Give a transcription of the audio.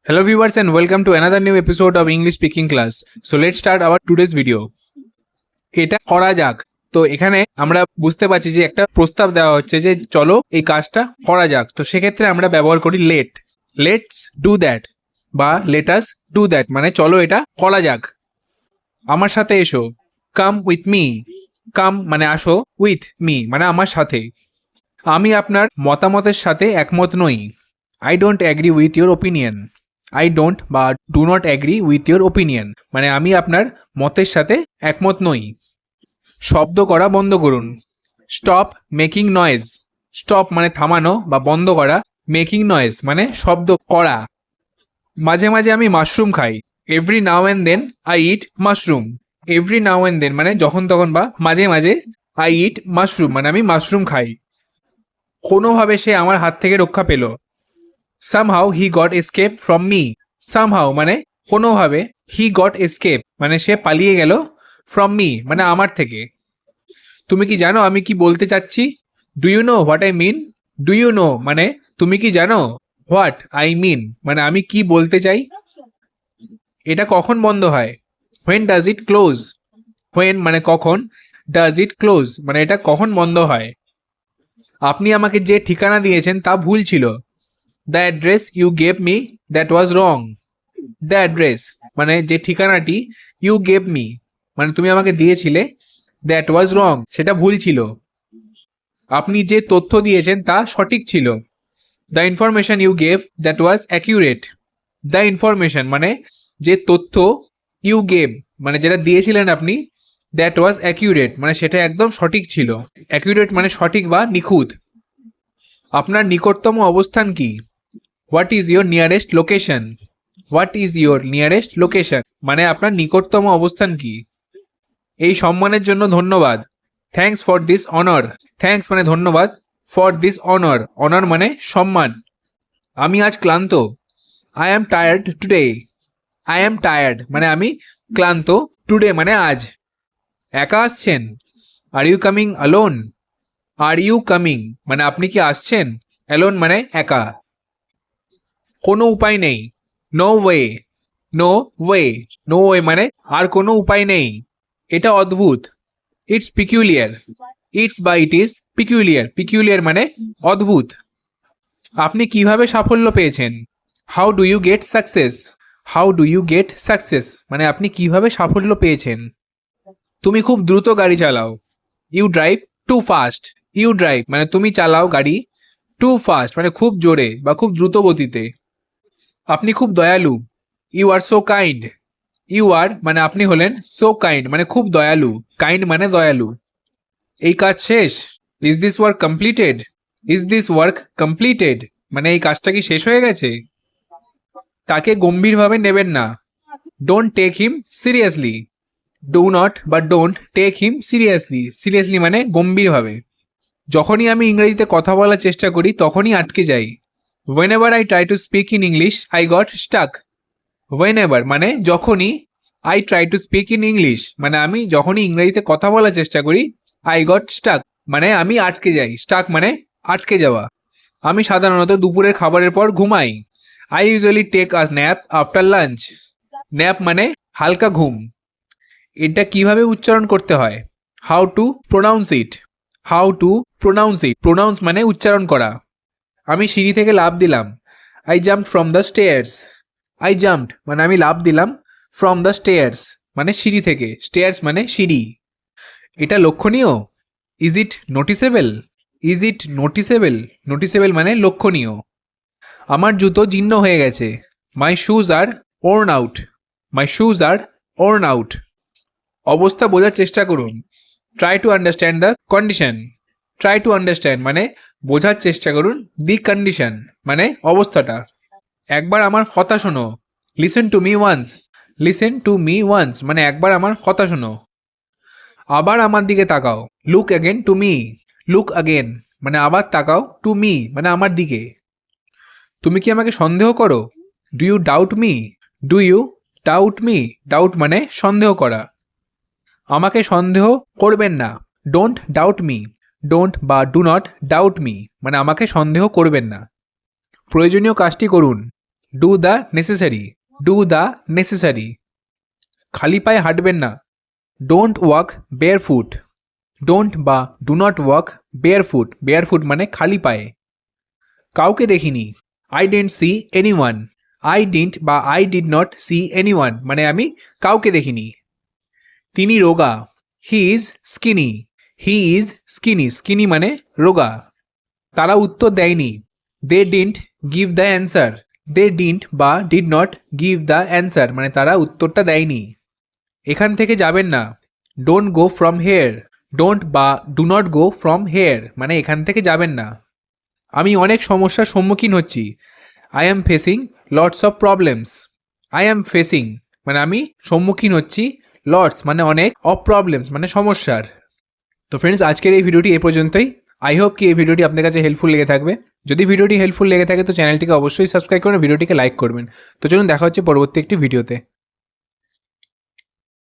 Hello viewers and welcome to another new episode of English speaking class. So let's start our today's video. এটা করা যাক। তো এখানে আমরা বুঝতে পারছি যে একটা প্রস্তাব দেওয়া হচ্ছে যে চলো এই কাজটা করা যাক। তো সেক্ষেত্রে আমরা ব্যবহার করি লেটস ডু দ্যাট বা লেটাস ডু দ্যাট, মানে চলো এটা করা যাক। আমার সাথে এসো, কাম উইথ মি। কাম মানে আসো, উইথ মি মানে আমার সাথে। আমি আপনার মতামতের সাথে একমত নই। I don't agree with your opinion. I don't বা do not agree with your opinion মানে আমি আপনার মতের সাথে একমত নই। শব্দ করা বন্ধ করুন। Stop making noise. স্টপ মানে থামানো বা বন্ধ করা, মেকিং নয়েজ মানে শব্দ করা। মাঝে মাঝে আমি মাশরুম খাই। Every now and then I eat mushroom. Every now and then মানে যখন তখন বা মাঝে মাঝে, আই ইট মাশরুম মানে আমি মাশরুম খাই। কোনোভাবে সে আমার হাত থেকে রক্ষা পেল। somehow he got escape from me. somehow মানে কোনোভাবে, he got escape মানে সে পালিয়ে গেল, from me মানে আমার থেকে। তুমি কি জানো আমি কি বলতে চাচ্ছি? Do you know what I mean. Do you know মানে তুমি কি জানো, হোয়াট আই মিন মানে আমি কি বলতে চাই। এটা কখন বন্ধ হয়? when does it close. when মানে কখন, does it close মানে এটা কখন বন্ধ হয়। আপনি আমাকে যে ঠিকানা দিয়েছেন তা ভুল ছিল। The address you gave me that was wrong. The address মানে যে ঠিকানাটি you gave me মানে তুমি আমাকে দিয়েছিলে, that was wrong সেটা ভুল ছিল। আপনি যে তথ্য দিয়েছেন তা সঠিক ছিল। The information you gave that was accurate. The information মানে যে তথ্য you gave মানে যেটা দিয়েছিলেন আপনি, that was accurate মানে সেটা একদম সঠিক ছিল। accurate মানে সঠিক বা নিখুঁত। আপনার নিকটতম অবস্থান কি? What is your nearest location. What is your nearest location মানে আপনার নিকটতম অবস্থান কি। এই সম্মানের জন্য ধন্যবাদ। Thanks for this honour. Thanks মানে ধন্যবাদ, ফর দিস অনার, অনার মানে সম্মান। আমি আজ ক্লান্ত। I am tired today. I am tired মানে আমি ক্লান্ত, টুডে মানে আজ। একা আসছেন? Are you coming alone. Are you coming মানে আপনি কি আসছেন, অ্যালোন মানে একা। কোনো উপায় নেই। No way. No way, no way মানে আর কোনো উপায় নেই। এটা অদ্ভুত। It's peculiar. ইটস বা ইট ইজ পিকিউলিয়ার। পিকিউলিয়ার মানে অদ্ভুত। আপনি কিভাবে সাফল্য পেয়েছেন? How do you get success. How do you get success মানে আপনি কিভাবে সাফল্য পেয়েছেন। তুমি খুব দ্রুত গাড়ি চালাও। You drive too fast. You drive মানে তুমি চালাও গাড়ি, টু ফাস্ট মানে খুব জোরে বা খুব দ্রুত গতিতে। আপনি খুব দয়ালু। You are so kind. You are মানে আপনি হলেন, সো কাইন্ড মানে খুব দয়ালু, কাইন্ড মানে দয়ালু। এই কাজ শেষ। Is this work completed. Is this work completed মানে এই কাজটা কি শেষ হয়ে গেছে। তাকে গম্ভীরভাবে নেবেন না। Don't take him seriously. Do not বা don't take him seriously. Seriously মানে গম্ভীরভাবে। যখনই আমি ইংরেজিতে কথা বলার চেষ্টা করি তখনই আটকে যাই। whenever I try to speak in English I got stuck. whenever মানে যখনই, I try to speak in English মানে আমি যখনই ইংরেজিতে কথা বলার চেষ্টা করি, I got stuck মানে আমি আটকে যাই। stuck মানে আটকে যাওয়া। আমি সাধারণত দুপুরের খাবারের পর ঘুমাই। I usually take a nap after lunch. nap মানে হালকা ঘুম। এটা কিভাবে উচ্চারণ করতে হয়? how to pronounce it. how to pronounce it. pronounce মানে উচ্চারণ করা। আমি সিঁড়ি থেকে লাফ দিলাম। I jumped from the stairs. I jumped মানে আমি লাফ দিলাম, ফ্রম দ্য স্টেয়ার্স মানে সিঁড়ি থেকে, স্টেয়ার্স মানে সিঁড়ি। এটা লক্ষণীয়। Is it noticeable. Is it noticeable. Noticeable মানে লক্ষণীয়। আমার জুতো জীর্ণ হয়ে গেছে। My shoes are worn out. My shoes are worn out. অবস্থা বোঝার চেষ্টা করুন। Try to understand the condition. Try to understand মানে বোঝার চেষ্টা করুন, দি কন্ডিশন মানে অবস্থাটা। একবার আমার কথা শোনো। Listen to me once. Listen to me once মানে একবার আমার কথা শোনো। আবার আমার দিকে তাকাও। Look again to me. Look again মানে আবার তাকাও, টু মি মানে আমার দিকে। তুমি কি আমাকে সন্দেহ করো? Do you doubt me. Do you doubt me. Doubt মানে সন্দেহ করা। আমাকে সন্দেহ করবেন না। Don't doubt me. ডোন্ট বা ডু নট ডাউট মি মানে আমাকে সন্দেহ করবেন না। প্রয়োজনীয় কাজটি করুন। Do the necessary, do the necessary. খালি পায়ে হাঁটবেন না, don't walk bare foot, don't বা do not walk bare foot, bare foot মানে খালি পায়ে। কাউকে দেখিনি, I didn't see anyone, I didn't বা I did not see anyone মানে আমি কাউকে দেখিনি। তিনি রোগা, he is skinny, he is skinny, skinny মানে রোগা। তারা উত্তর দেয়নি, they didn't give the answer, they didn't বা did not give the answer মানে তারা উত্তরটা দেয়নি। এখান থেকে যাবেন না, don't go from here, don't বা do not go from here মানে এখান থেকে যাবেন না। আমি অনেক সমস্যার সম্মুখীন হচ্ছি, I am facing lots of problems, I am facing মানে আমি সম্মুখীন হচ্ছি, লটস মানে অনেক, অফ প্রবলেমস মানে সমস্যার। তো ফ্রেন্ডস, আজকের এই ভিডিওটি এ পর্যন্তই। আই হোপ কি এই ভিডিওটি আপনাদের কাছে হেল্পফুল লেগে থাকবে। যদি ভিডিওটি হেল্পফুল লেগে থাকে তো চ্যানেলটিকে অবশ্যই সাবস্ক্রাইব করবেন, ভিডিওটিকে লাইক করবেন। তো চলুন দেখা হচ্ছে পরবর্তী একটি ভিডিওতে।